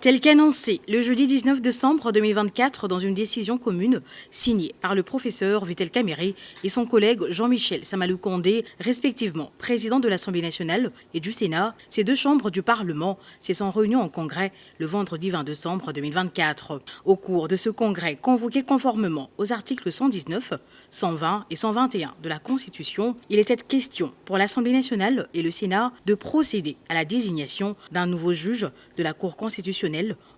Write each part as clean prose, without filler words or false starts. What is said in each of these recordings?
Tel qu'annoncé le jeudi 19 décembre 2024 dans une décision commune signée par le professeur Vitel Kamerhe et son collègue Jean-Michel Samalou Condé, respectivement président de l'Assemblée nationale et du Sénat, ces deux chambres du Parlement se sont réunies en congrès le vendredi 20 décembre 2024. Au cours de ce congrès convoqué conformément aux articles 119, 120 et 121 de la Constitution, il était question pour l'Assemblée nationale et le Sénat de procéder à la désignation d'un nouveau juge de la Cour constitutionnelle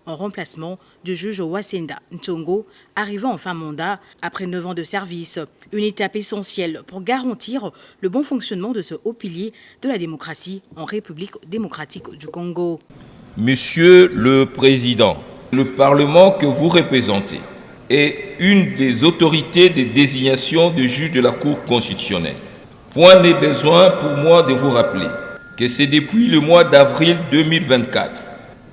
en remplacement du juge Wasenda Ntongo, arrivant en fin mandat après 9 ans de service. Une étape essentielle pour garantir le bon fonctionnement de ce haut pilier de la démocratie en République démocratique du Congo. Monsieur le Président, le Parlement que vous représentez est une des autorités de désignation de juges de la Cour constitutionnelle. Point n'est besoin pour moi de vous rappeler que c'est depuis le mois d'avril 2024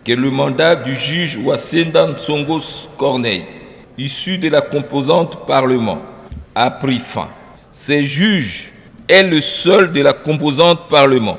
que le mandat du juge Wasenda Ntongo Corneille, issu de la composante Parlement, a pris fin. Ce juge est le seul de la composante Parlement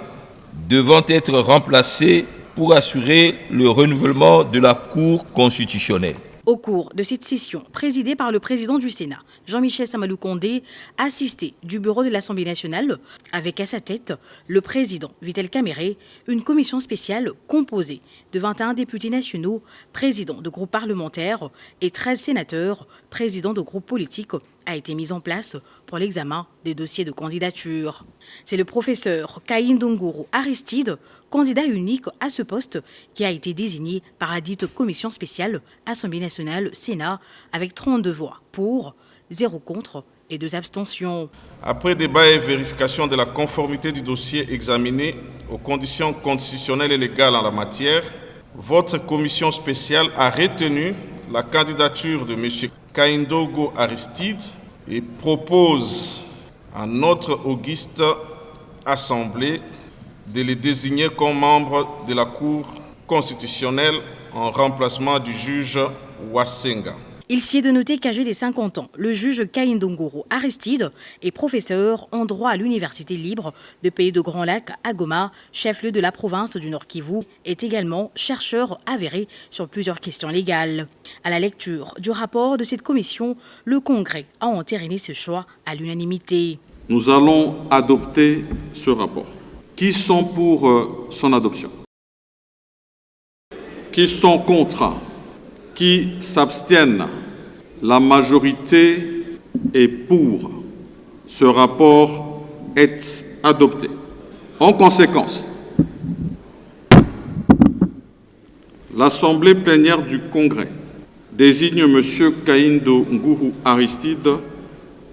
devant être remplacé pour assurer le renouvellement de la Cour constitutionnelle. Au cours de cette session, présidée par le président du Sénat, Jean-Michel Samalou Condé, assisté du bureau de l'Assemblée nationale, avec à sa tête le président Vitel Kamerhe, une commission spéciale composée de 21 députés nationaux, présidents de groupes parlementaires et 13 sénateurs, présidents de groupes politiques, a été mise en place pour l'examen des dossiers de candidature. C'est le professeur Kaïndonguru Aristide, candidat unique à ce poste, qui a été désigné par la dite commission spéciale Assemblée nationale Sénat avec 32 voix pour, 0 contre et 2 abstentions. Après débat et vérification de la conformité du dossier examiné aux conditions constitutionnelles et légales en la matière, votre commission spéciale a retenu la candidature de M. Kaïndonguru Aristide et propose à notre auguste Assemblée de les désigner comme membres de la Cour constitutionnelle en remplacement du juge Wassenga. Il s'y est de noter qu'âgé des 50 ans, le juge Kaïndonguru Aristide est professeur en droit à l'Université libre de Pays de Grand Lac à Goma, chef-lieu de la province du Nord Kivu, est également chercheur avéré sur plusieurs questions légales. À la lecture du rapport de cette commission, le Congrès a entériné ce choix à l'unanimité. Nous allons adopter ce rapport. Qui sont pour son adoption? Qui sont contre? Qui s'abstiennent? La majorité est pour. Ce rapport est adopté. En conséquence, l'Assemblée plénière du Congrès désigne M. Kaïndonguru Aristide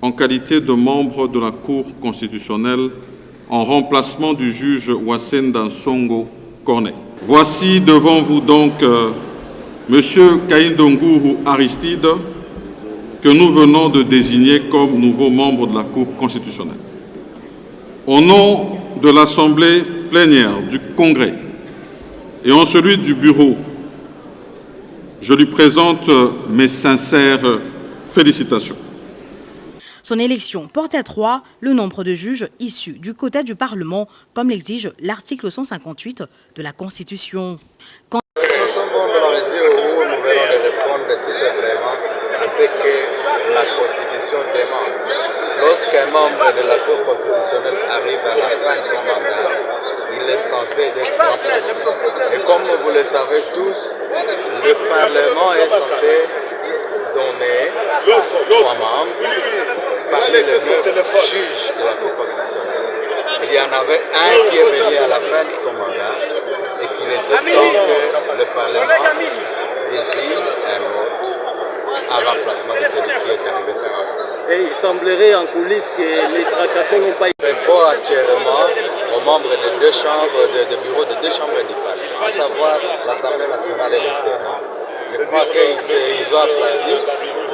en qualité de membre de la Cour constitutionnelle en remplacement du juge Wasenda Ntongo Corneille. Voici devant vous donc M. Kaïndonguru Aristide que nous venons de désigner comme nouveau membre de la Cour constitutionnelle. Au nom de l'Assemblée plénière du Congrès et en celui du Bureau, je lui présente mes sincères félicitations. Son élection porte à 3 le nombre de juges issus du quota du Parlement, comme l'exige l'article 158 de la Constitution. Ce que la Constitution demande. Lorsqu'un membre de la Cour constitutionnelle arrive à la fin de son mandat, il est censé être remplacé. Et comme vous le savez tous, le Parlement est censé donner 3 membres parmi les 9 juges de la Cour constitutionnelle. Il y en avait un qui est venu à la fin de son mandat et qu'il était temps que le Parlement désigne un autre en remplacement de celui qui est arrivé fin. Et il semblerait en coulisses que les tractations n'ont pas été. Rapport actuellement aux membres de 2 chambres, de bureaux de 2 chambres du Parlement, à savoir l'Assemblée nationale et le Sénat. Je crois qu'ils ont applaudi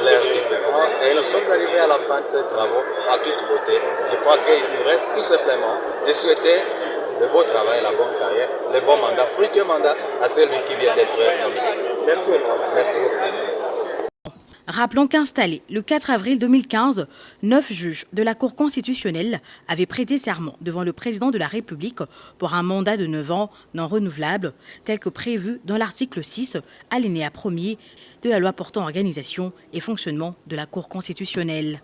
leurs différends et nous sommes arrivés à la fin de ces travaux à toute beauté. Je crois qu'il nous reste tout simplement de souhaiter le beau travail, la bonne carrière, le bon mandat, fructueux mandat à celui qui vient d'être nommé. Merci. Merci beaucoup. Rappelons qu'installés le 4 avril 2015, 9 juges de la Cour constitutionnelle avaient prêté serment devant le président de la République pour un mandat de 9 ans non renouvelable, tel que prévu dans l'article 6, alinéa 1er de la loi portant organisation et fonctionnement de la Cour constitutionnelle.